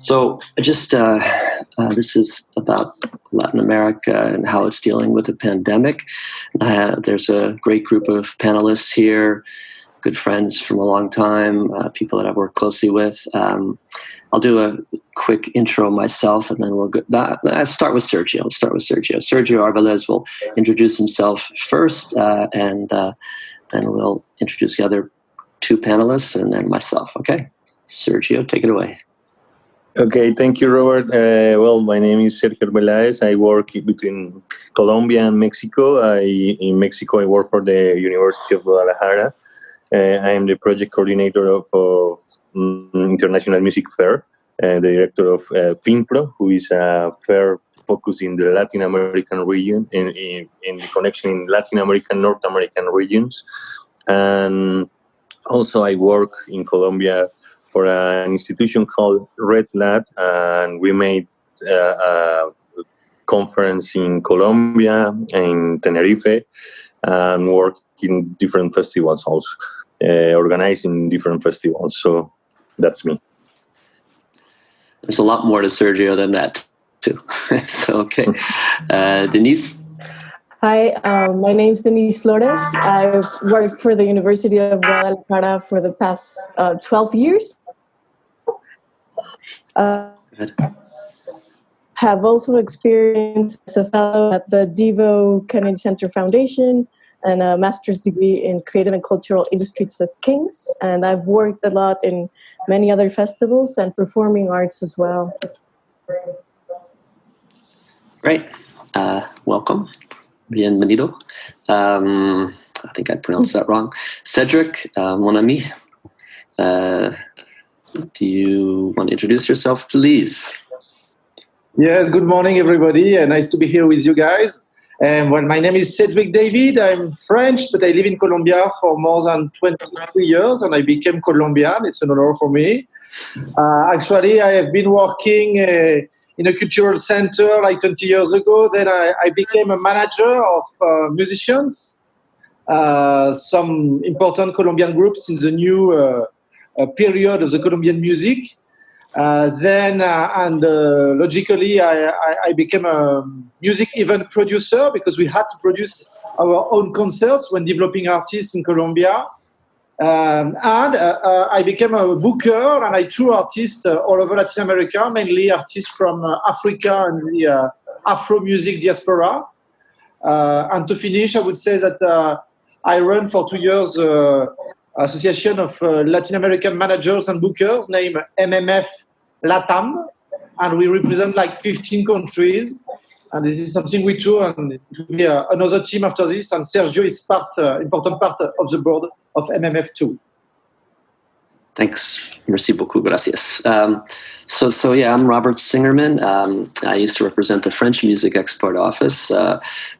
So this is about Latin America and how it's dealing with the pandemic. There's a great group of panelists here, good friends from a long time, people that I've worked closely with. I'll do a quick intro myself, and then we'll go. I'll start with Sergio. Sergio Arbelaez will introduce himself first, and then we'll introduce the other two panelists, and then myself. Okay, Sergio, take it away. Okay, thank you, Robert. Well, my name is Sergio Arbelaez. I work between Colombia and Mexico. In Mexico, I work for the University of Guadalajara. I am the project coordinator of International Music Fair, the director of FIMPRO, who is a fair focused in the Latin American region, in the connection in Latin American, North American regions. And also I work in Colombia for an institution called Red Lat, and we made a conference in Colombia, in Tenerife, and work in different festivals also, organizing different festivals. So that's me. There's a lot more to Sergio than that, too. So, okay. Denise? Hi, my name is Denise Flores. I've worked for the University of Guadalajara for the past 12 years. Have also experienced as a fellow at the Devo Kennedy Center Foundation and a master's degree in creative and cultural industries at King's. And I've worked a lot in many other festivals and performing arts as well. Great. Welcome. Bienvenido. I think I pronounced that wrong. Cedric, mon ami, do you want to introduce yourself, please? Yes, good morning, everybody. Nice to be here with you guys. Well, my name is Cedric David. I'm French, but I live in Colombia for more than 23 years, and I became Colombian. It's an honor for me. Actually, I have been working in a cultural center like 20 years ago. Then I became a manager of musicians, some important Colombian groups in the new period of the Colombian music. Logically, I became a music event producer because we had to produce our own concerts when developing artists in Colombia. I became a booker, and I tour artists all over Latin America, mainly artists from Africa and the Afro music diaspora. And to finish, I would say that I run for 2 years Association of Latin American Managers and Bookers named IMMF4 LATAM, and we represent like 15 countries. And this is something we do, and it will be another team after this. And Sergio is important part of the board of MMF2. Thanks. Merci beaucoup. Gracias. So yeah, I'm Robert Singerman. I used to represent the French Music Export Office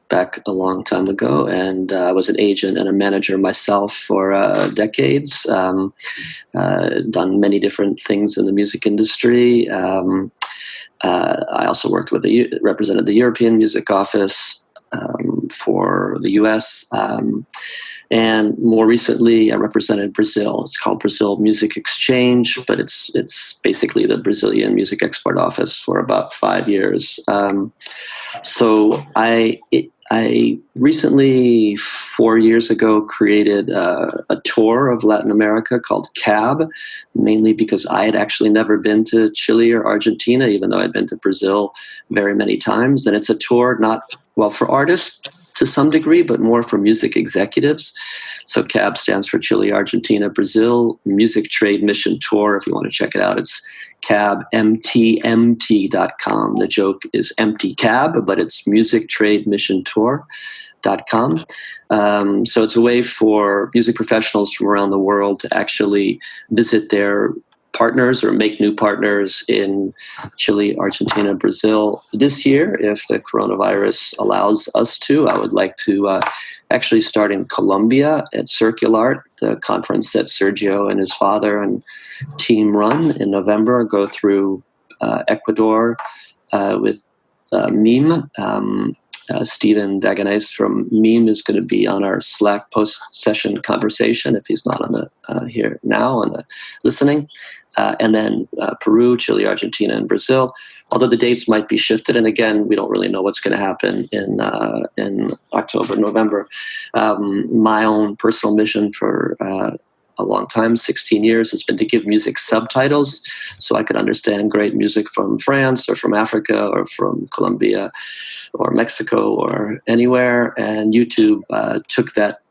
back a long time ago, and I was an agent and a manager myself for decades. Done many different things in the music industry. I also represented the European Music Office for the US. And more recently, I represented Brazil. It's called Brazil Music Exchange, but it's basically the Brazilian Music Export Office for about 5 years. So I recently, 4 years ago, created a tour of Latin America called CAB, mainly because I had actually never been to Chile or Argentina, even though I'd been to Brazil very many times. And it's a tour for artists to some degree, but more for music executives. So CAB stands for Chile, Argentina, Brazil, Music Trade Mission Tour. If you want to check it out, it's cabmtmt.com. The joke is empty cab, but it's musictrademissiontour.com. So it's a way for music professionals from around the world to actually visit their partners or make new partners in Chile, Argentina, Brazil. This year, if the coronavirus allows us to, I would like to actually start in Colombia at Circulart, the conference that Sergio and his father and team run in November, go through Ecuador with MIM, Stephen Daganese from MIME is going to be on our Slack post-session conversation if he's not on the here now on the listening. And then Peru, Chile, Argentina, and Brazil. Although the dates might be shifted, and again, we don't really know what's going to happen in October, November. My own personal mission for a long time, 16 years, has been to give music subtitles so I could understand great music from France or from Africa or from Colombia or Mexico or anywhere. And YouTube took that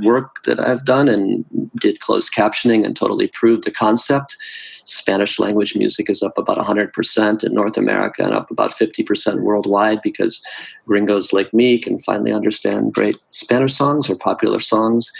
work that I've done and did closed captioning and totally proved the concept. Spanish language music is up about 100% in North America and up about 50% worldwide because gringos like me can finally understand great Spanish songs or popular songs.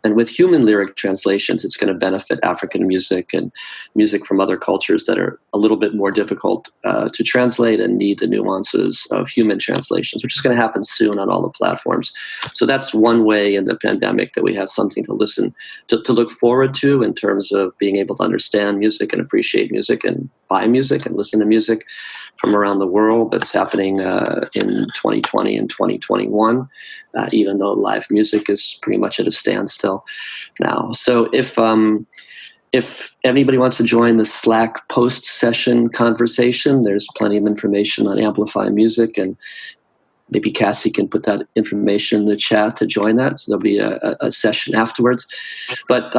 And with human lyric translations, it's going to benefit African music and music from other cultures that are a little bit more difficult to translate and need the nuances of human translations, which is going to happen soon on all the platforms. So that's one way in the pandemic that we have something to listen to look forward to in terms of being able to understand music and appreciate music and buy music and listen to music from around the world. That's happening in 2020 and 2021, even though live music is pretty much at a standstill now. So if anybody wants to join the Slack post-session conversation, there's plenty of information on Amplify Music, and maybe Cassie can put that information in the chat to join that. So there'll be a session afterwards. But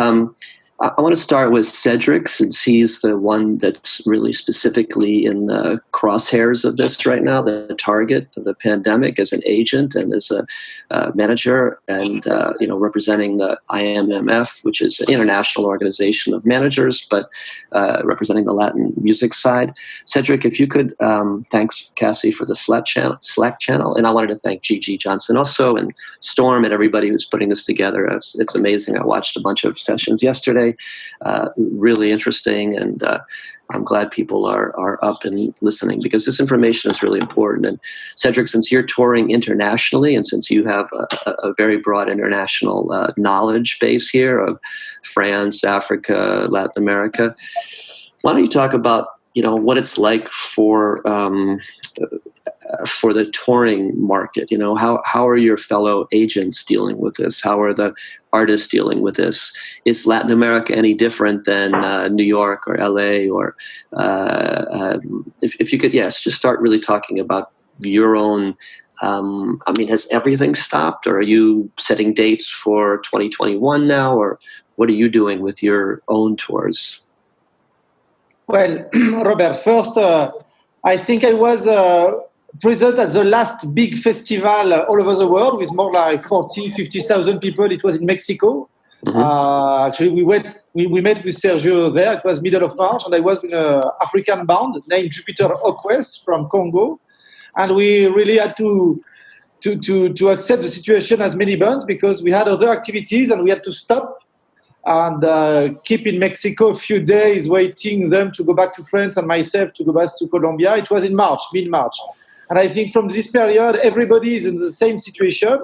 I want to start with Cedric, since he's the one that's really specifically in the crosshairs of this right now, the target of the pandemic as an agent and as a manager, and representing the IMMF, which is an international organization of managers, but representing the Latin music side. Cedric, if you could, thanks Cassie for the Slack channel, and I wanted to thank Gigi Johnson also, and Storm, and everybody who's putting this together. It's amazing. I watched a bunch of sessions yesterday. Really interesting, and I'm glad people are up and listening, because this information is really important. And Cedric, since you're touring internationally and since you have a very broad international knowledge base here of France, Africa, Latin America, why don't you talk about what it's like for the touring market? How are your fellow agents dealing with this? How are the artists dealing with this? Is Latin America any different than New York or LA? Or if you could, just start really talking about your own. Has everything stopped, or are you setting dates for 2021 now, or what are you doing with your own tours? Well, Robert, first, I think I was present at the last big festival all over the world with more like 50,000 people. It was in Mexico. Mm-hmm. Actually, we met with Sergio there. It was middle of March, and I was with an African band named Jupiter Oquest from Congo. And we really had to accept the situation as many bands, because we had other activities and we had to stop and keep in Mexico a few days, waiting them to go back to France and myself to go back to Colombia. It was in March, mid-March. And I think from this period, everybody is in the same situation.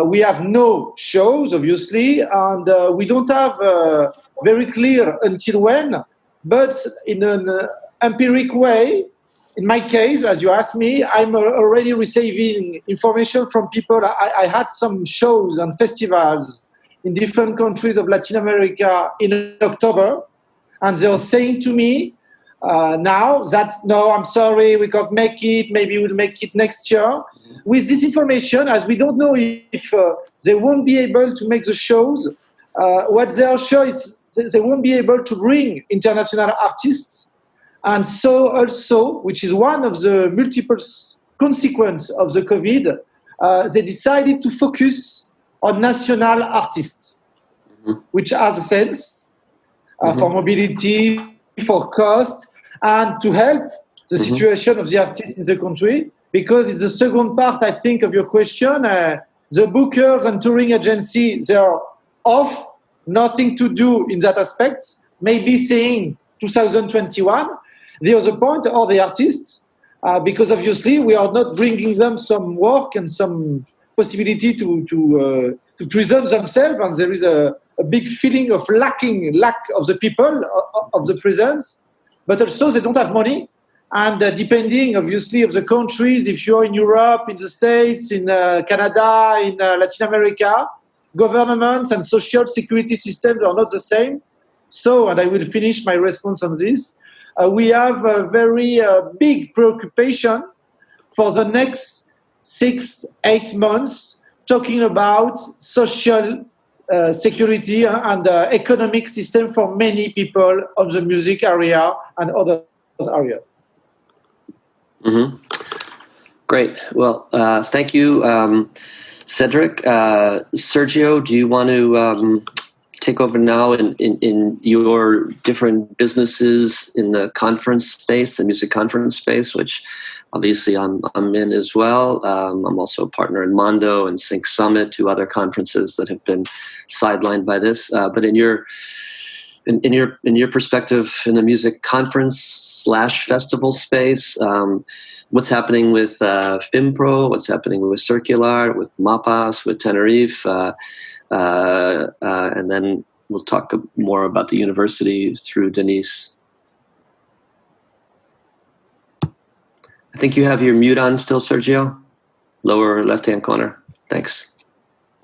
We have no shows, obviously, and we don't have very clear until when, but in an empiric way, in my case, as you asked me, I'm already receiving information from people. I had some shows and festivals in different countries of Latin America in October, and they're saying to me now that, no, I'm sorry, we can't make it, maybe we'll make it next year. With this information, as we don't know if they won't be able to make the shows, what they are sure is they won't be able to bring international artists. And so also, which is one of the multiple consequences of the COVID, they decided to focus on national artists, mm-hmm. which has a sense mm-hmm. for mobility, for cost, and to help the mm-hmm. situation of the artists in the country. Because it's the second part, I think, of your question. The bookers and touring agency, they are off, nothing to do in that aspect, maybe saying 2021. The other point are the artists, because obviously we are not bringing them some work and some possibility to present themselves, and there is a big feeling of lack of the people, of the presence, but also they don't have money. And depending, obviously, of the countries, if you're in Europe, in the States, in Canada, in Latin America, governments and social security systems are not the same. So, and I will finish my response on this, we have a very big preoccupation for the next 6-8 months, talking about social security and economic system for many people on the music area and other areas. Mm-hmm. Great. Well, thank you, Cedric. Sergio, do you want to take over now in your different businesses in the conference space, the music conference space, which obviously I'm in as well. I'm also a partner in Mondo and Sync Summit, two other conferences that have been sidelined by this. But in your perspective in the music conference / festival space, what's happening with FIMPRO, what's happening with Circulart, with Mapas, with Tenerife, and then we'll talk more about the university through Denise. I think you have your mute on still, Sergio. Lower left-hand corner. Thanks.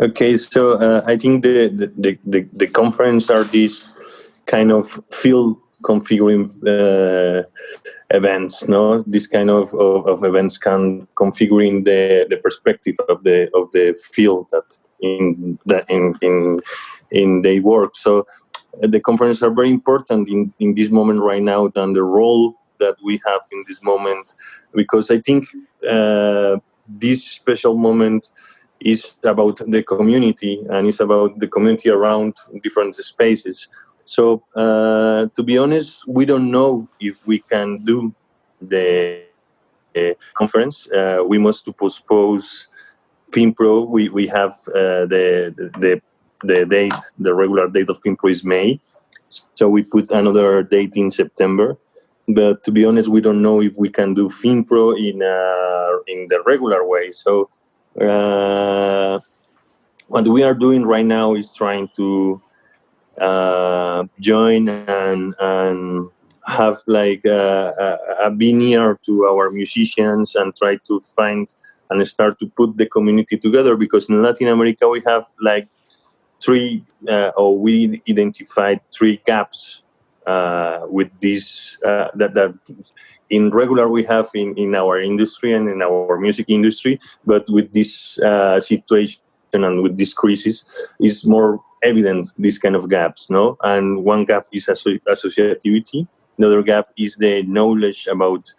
Okay, so I think the conference are these kind of field configuring events, no? This kind of events can configuring the perspective of the field that in their work. So the conferences are very important in this moment right now than the role that we have in this moment, because I think this special moment is about the community, and it's about the community around different spaces. So to be honest, we don't know if we can do the conference. We must postpone FIMPRO. We have the date, the regular date of FIMPRO is May, so we put another date in September. But to be honest, we don't know if we can do FIMPRO in the regular way. So what we are doing right now is trying to join and have like be near to our musicians and try to find and start to put the community together, because in Latin America we have like we identified 3 gaps with this that in regular we have in our industry and in our music industry, but with this situation and with this crisis is more evident, this kind of gaps, no? And one gap is associativity. Another gap is the knowledge about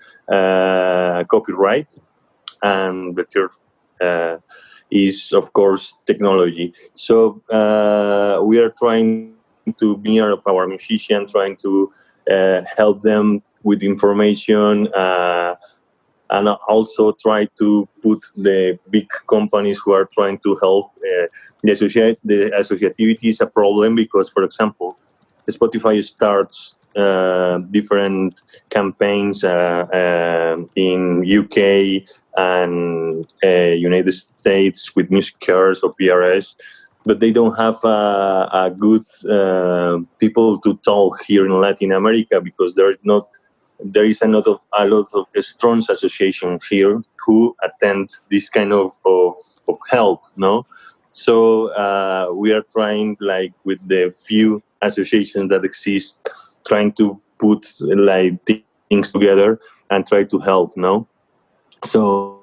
copyright, and the third is, of course, technology. So we are trying to be near of our musicians, trying to help them with information, and also try to put the big companies who are trying to help. The associativity is a problem because, for example, Spotify starts different campaigns in UK and United States with music cares or PRS, but they don't have a good people to talk here in Latin America, because there is a lot of strong association here who attend this kind of help, no? So we are trying, like, with the few associations that exist, trying to put like things together and try to help, no? So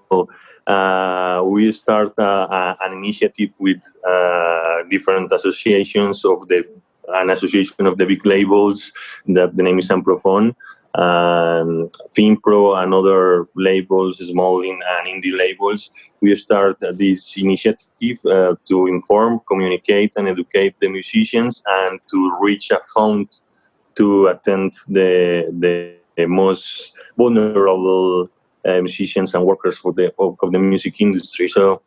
we start an initiative with different associations of an association of the big labels, that the name is Amprophone, FIMPRO and other labels, small and indie labels. We start this initiative to inform, communicate, and educate the musicians, and to reach a fund to attend the most vulnerable musicians and workers of the music industry. So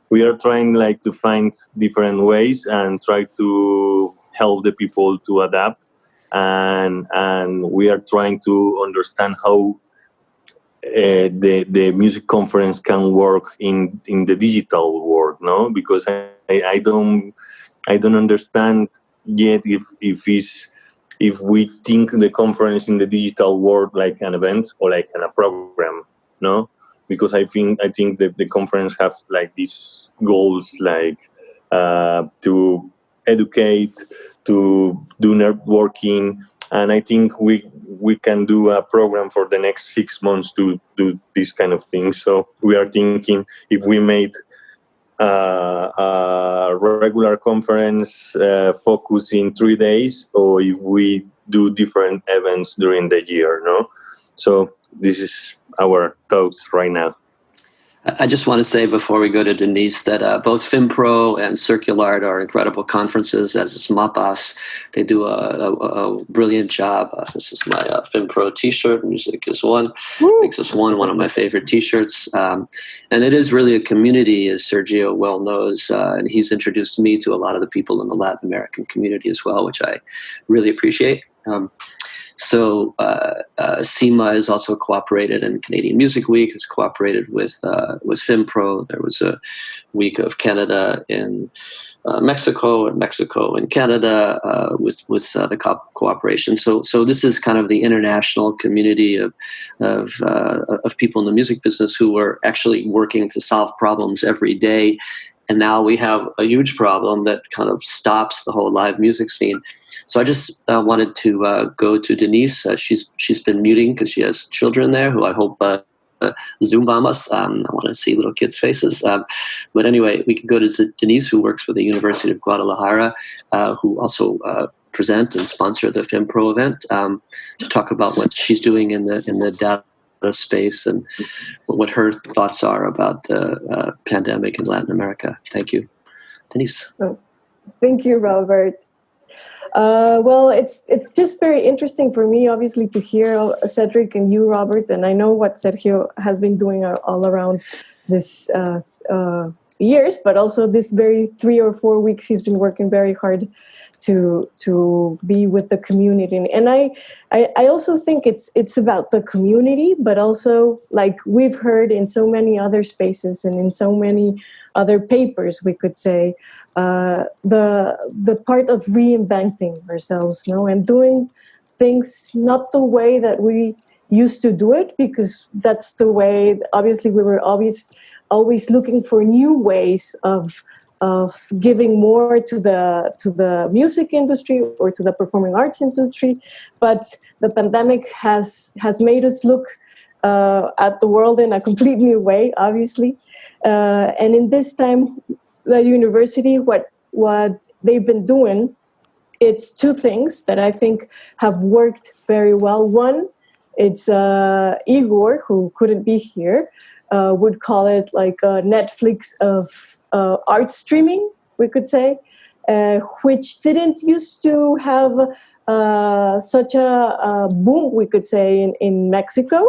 we are trying, like, to find different ways and try to help the people to adapt. And we are trying to understand how the music conference can work in the digital world, no? Because I don't understand yet if it's if we think the conference in the digital world like an event or like a program, no? Because I think that the conference have like these goals, like to educate, to do networking, and I think we can do a program for the next 6 months to do this kind of things. So we are thinking if we made a regular conference focus in 3 days, or if we do different events during the year, no? So this is our thoughts right now. I just want to say before we go to Denise that both FIMPRO and Circulart are incredible conferences, as is MAPAS. They do a brilliant job. This is my FIMPRO t-shirt. Music is one. Makes us one of my favorite t-shirts. And it is really a community, as Sergio well knows. And he's introduced me to a lot of the people in the Latin American community as well, which I really appreciate. So CIMA has also cooperated, and Canadian Music Week has cooperated with FIMPRO. There was a week of Canada in Mexico, and Mexico in Canada with the cooperation. So this is kind of the international community of people in the music business who are actually working to solve problems every day. And now we have a huge problem that kind of stops the whole live music scene. So I just wanted to go to Denise. She's been muting because she has children there who I hope Zoom bomb us. I want to see little kids' faces. But anyway, we can go to Denise, who works with the University of Guadalajara, who also present and sponsor the FIMPRO event, to talk about what she's doing in the data space and what her thoughts are about the pandemic in Latin America. Thank you. Denise. Oh, thank you, Robert. Well, it's just very interesting for me, obviously, to hear Cedric and you, Robert, and I know what Sergio has been doing all around this years, but also this very 3 or 4 weeks he's been working very hard to be with the community. And I also think it's about the community, but also, like we've heard in so many other spaces and in so many other papers, we could say, the part of reinventing ourselves, and doing things not the way that we used to do it, because that's the way, obviously, we were always looking for new ways of giving more to the music industry or to the performing arts industry. But the pandemic has made us look at the world in a complete new way, obviously. And in this time, the university, what they've been doing, it's 2 things that I think have worked very well. One, it's Igor, who couldn't be here, would call it like a Netflix of art streaming, we could say, which didn't used to have such a boom, we could say, in Mexico,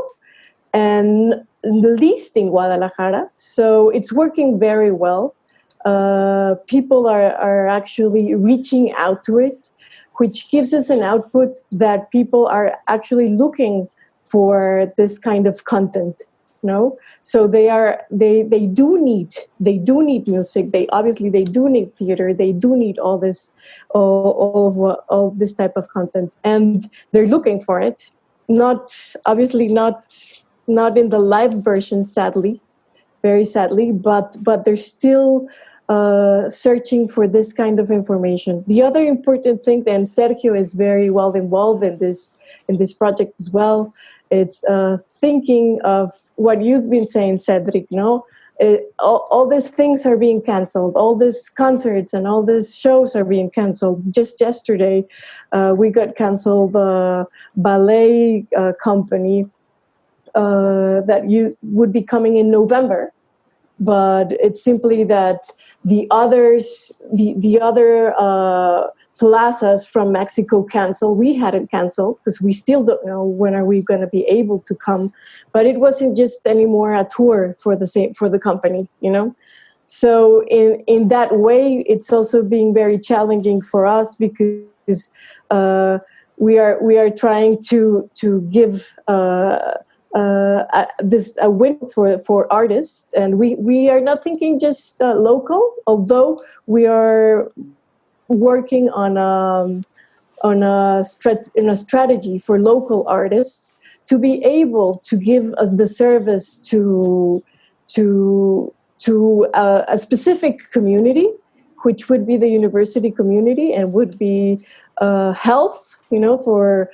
and least in Guadalajara. So it's working very well. People are actually reaching out to it, which gives us an output that people are actually looking for this kind of content. So they do need music. They do need theater. They do need all this type of content, and they're looking for it. Not in the live version, sadly, very sadly, but they're still searching for this kind of information. The other important thing, and Sergio is very well involved in this project as well, it's thinking of what you've been saying, Cedric, all these things are being canceled. All these concerts and all these shows are being canceled. Just yesterday, we got canceled the ballet company that you would be coming in November. But it's simply that the other plazas from Mexico canceled. We hadn't canceled because we still don't know when are we going to be able to come. But it wasn't just anymore a tour for the company, So in that way, it's also being very challenging for us, because we are trying to give a win for artists, and we are not thinking just local, although we are working on on a strategy for local artists to be able to give us the service to a specific community, which would be the university community, and would be health, for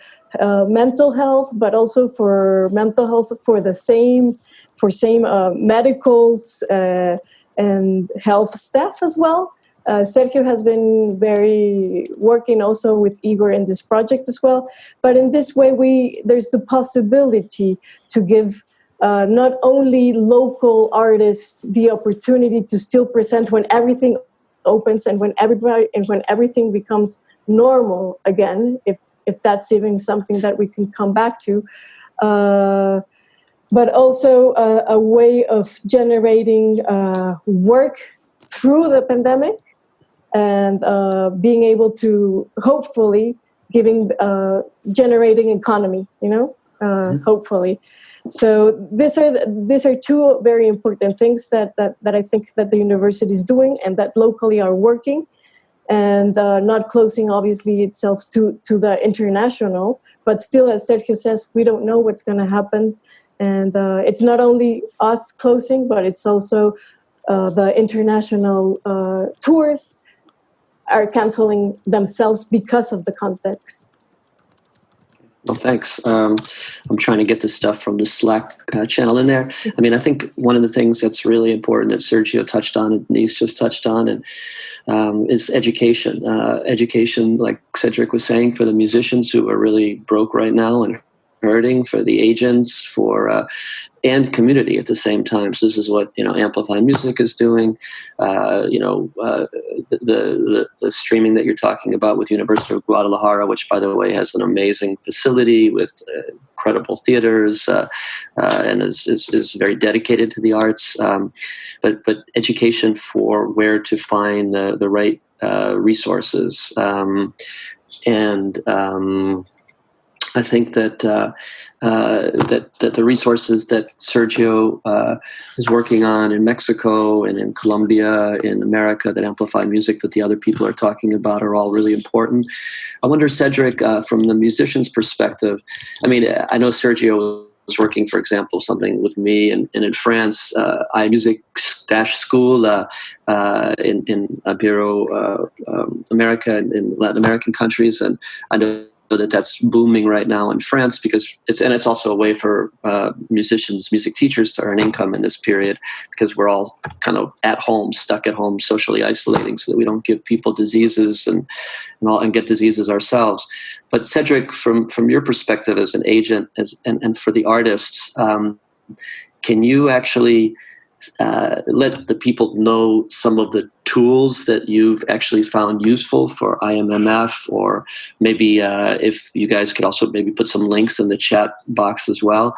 mental health, but also for mental health for same medicals and health staff as well. Sergio has been working also with Igor in this project as well. But in this way, there's the possibility to give not only local artists the opportunity to still present when everything opens and when everything becomes normal again, if that's even something that we can come back to, but also a way of generating work through the pandemic and being able to hopefully generating economy, hopefully. So these are two very important things that I think that the university is doing and that locally are working, and not closing obviously itself to the international, but still, as Sergio says, we don't know what's going to happen, and it's not only us closing, but it's also the international tours are canceling themselves because of the context. Well, thanks. I'm trying to get the stuff from the Slack channel in there. I mean, I think one of the things that's really important that Sergio touched on and Denise just touched on and is education. Education, like Cedric was saying, for the musicians who are really broke right now and hurting, for the agents, and community at the same time. So this is what Amplify Music is doing. The streaming that you're talking about with University of Guadalajara, which by the way has an amazing facility with incredible theaters and is very dedicated to the arts. But education for where to find the right resources I think that that the resources that Sergio is working on in Mexico and in Colombia, in America, that Amplify Music, that the other people are talking about, are all really important. I wonder, Cedric, from the musician's perspective, I mean, I know Sergio was working, for example, something with me and in France, imusic-school in Ibero America and in Latin American countries, and I know that's booming right now in France because it's also a way for musicians, music teachers to earn income in this period, because we're all kind of at home, stuck at home, socially isolating, so that we don't give people diseases and get diseases ourselves. But Cedric, from your perspective as an agent, and for the artists, can you actually let the people know some of the tools that you've actually found useful for IMMF, or maybe if you guys could also maybe put some links in the chat box as well,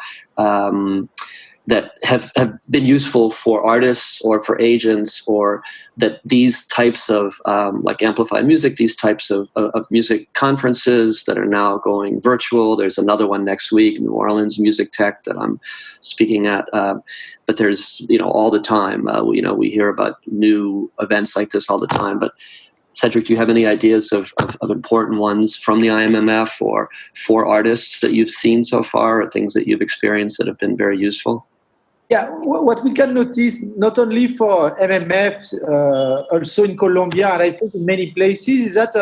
that have been useful for artists or for agents, or that these types of, like Amplify Music, these types of music conferences that are now going virtual. There's another one next week, New Orleans Music Tech, that I'm speaking at. But there's, all the time, we hear about new events like this all the time. But Cedric, do you have any ideas of important ones from the IMMF or for artists that you've seen so far, or things that you've experienced that have been very useful? Yeah, what we can notice, not only for MMF, also in Colombia, and I think in many places, is that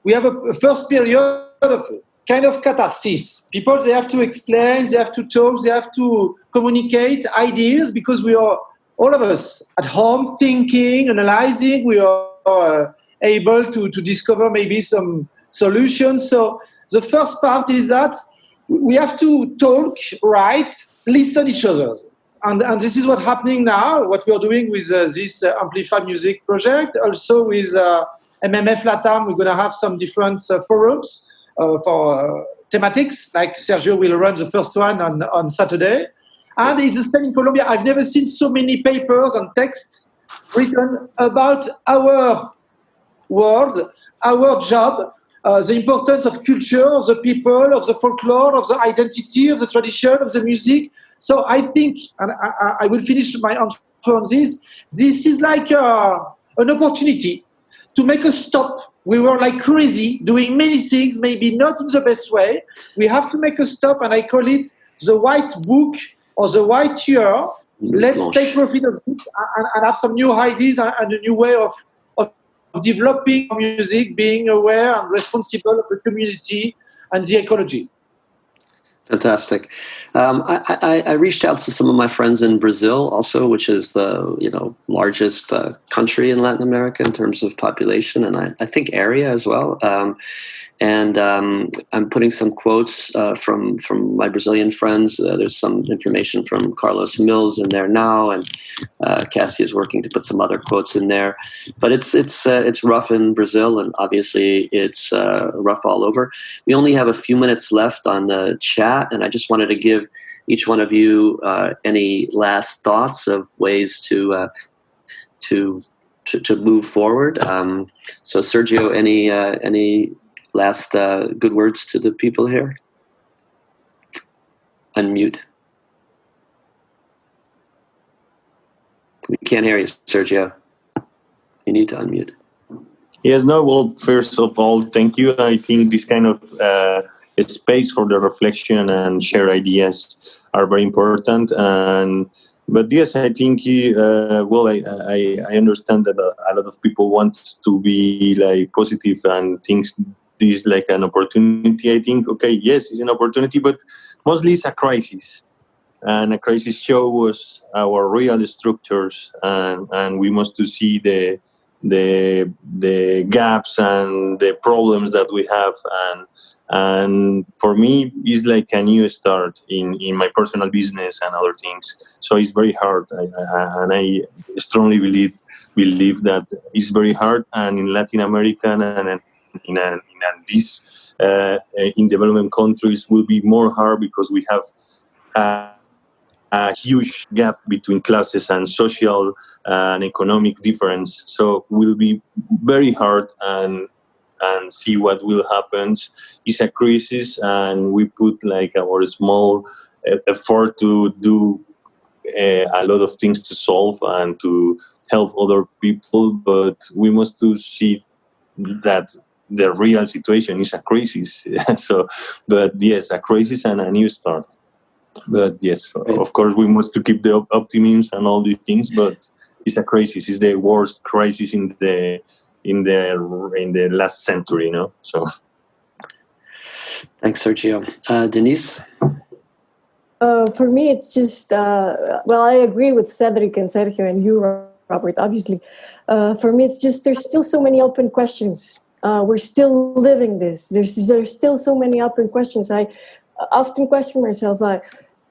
we have a first period of kind of catharsis. People, they have to explain, they have to talk, they have to communicate ideas, because we are, all of us, at home, thinking, analyzing, we are able to discover maybe some solutions. So the first part is that we have to talk, write, listen each other. And this is what's happening now, what we are doing with this Amplify Music project. Also with MMF LATAM, we're going to have some different forums for thematics, like Sergio will run the first one on Saturday. And it's the same in Colombia. I've never seen so many papers and texts written about our world, our job, the importance of culture, of the people, of the folklore, of the identity, of the tradition, of the music. So I think, and I will finish my answer on this, this is like an opportunity to make a stop We were like crazy, doing many things, maybe not in the best way. We have to make a stop, and I call it the white book or the white year. Let's take profit of it and have some new ideas and a new way of developing music, being aware and responsible of the community and the ecology. Fantastic. I reached out to some of my friends in Brazil also, which is the largest country in Latin America in terms of population, and I think area as well. And I'm putting some quotes from my Brazilian friends. There's some information from Carlos Mills in there now, and Cassie is working to put some other quotes in there. But it's rough in Brazil, and obviously it's rough all over. We only have a few minutes left on the chat, and I just wanted to give each one of you any last thoughts of ways to move forward. So Sergio, any last good words to the people here? Unmute. We can't hear you, Sergio. You need to unmute. Yes, no, well, first of all, thank you. I think this kind of space for the reflection and share ideas are very important. But yes, I think, I understand that a lot of people want to be like positive and things this like an opportunity. I think, okay, yes, it's an opportunity, but mostly it's a crisis. And a crisis shows our real structures, and we must to see the gaps and the problems that we have. And for me, it's like a new start in my personal business and other things. So it's very hard, and I strongly believe that it's very hard. And in Latin America and in development countries will be more hard because we have a huge gap between classes and social and economic difference. So will be very hard and see what will happen. It's a crisis, and we put like our small effort to do a lot of things to solve and to help other people, but we must to see that the real situation is a crisis. But yes, a crisis and a new start. But yes, of course, we must to keep the optimism and all these things. But it's a crisis. It's the worst crisis in the last century. So. Thanks, Sergio. Denise. For me, it's just I agree with Cedric and Sergio and you, Robert. Obviously, for me, it's just there's still so many open questions. We're still living this. There's still so many open questions. I often question myself, like,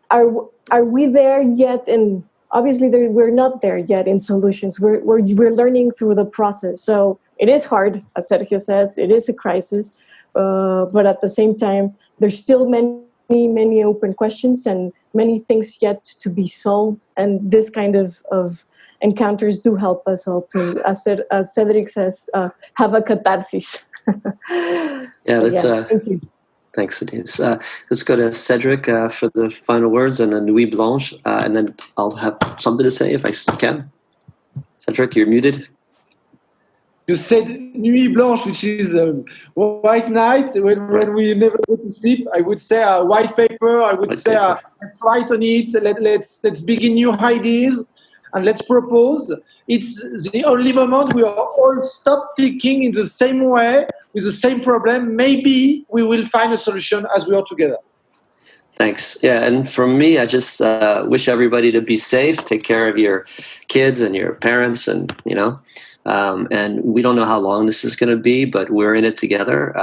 are we there yet? And obviously, we're not there yet in solutions. We're learning through the process. So it is hard, as Sergio says. It is a crisis, but at the same time, there's still many open questions and many things yet to be solved. And this kind of encounters do help us all to, as Cedric says, have a catharsis. Thank you. Thanks, Denise. Let's go to Cedric for the final words, and then Nuit Blanche, and then I'll have something to say if I can. Cedric, you're muted. You said Nuit Blanche, which is a white night when we never go to sleep. I would say a white paper. I would say let's write on it. Let's begin new ideas and let's propose. It's the only moment we are all stop thinking in the same way with the same problem. Maybe we will find a solution as we are together. Thanks. Yeah, and from me, I just wish everybody to be safe, take care of your kids and your parents, and and we don't know how long this is going to be, but we're in it together.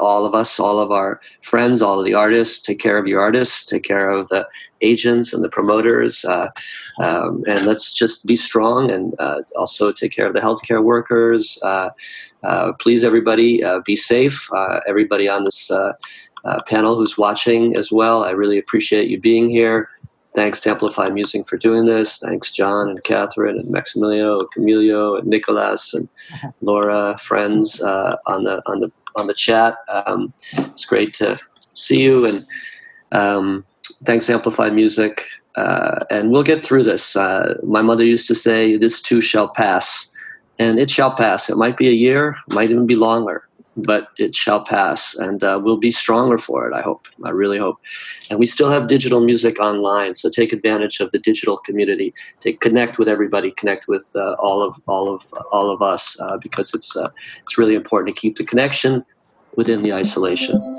All of us, all of our friends, all of the artists, take care of your artists, take care of the agents and the promoters, and let's just be strong, and also take care of the healthcare workers. Please, everybody, be safe. Everybody on this panel who's watching as well, I really appreciate you being here. Thanks to Amplify Music for doing this. Thanks, John and Catherine and Maximilio and Camilio and Nicolas and Laura, friends on the chat. It's great to see you, and thanks, Amplify Music. And we'll get through this. My mother used to say, "This too shall pass." and it shall pass. It might be a year, might even be longer, but it shall pass, and we'll be stronger for it, I hope. I really hope. And we still have digital music online, so take advantage of the digital community. Connect with everybody, connect with all of us, because it's really important to keep the connection within the isolation.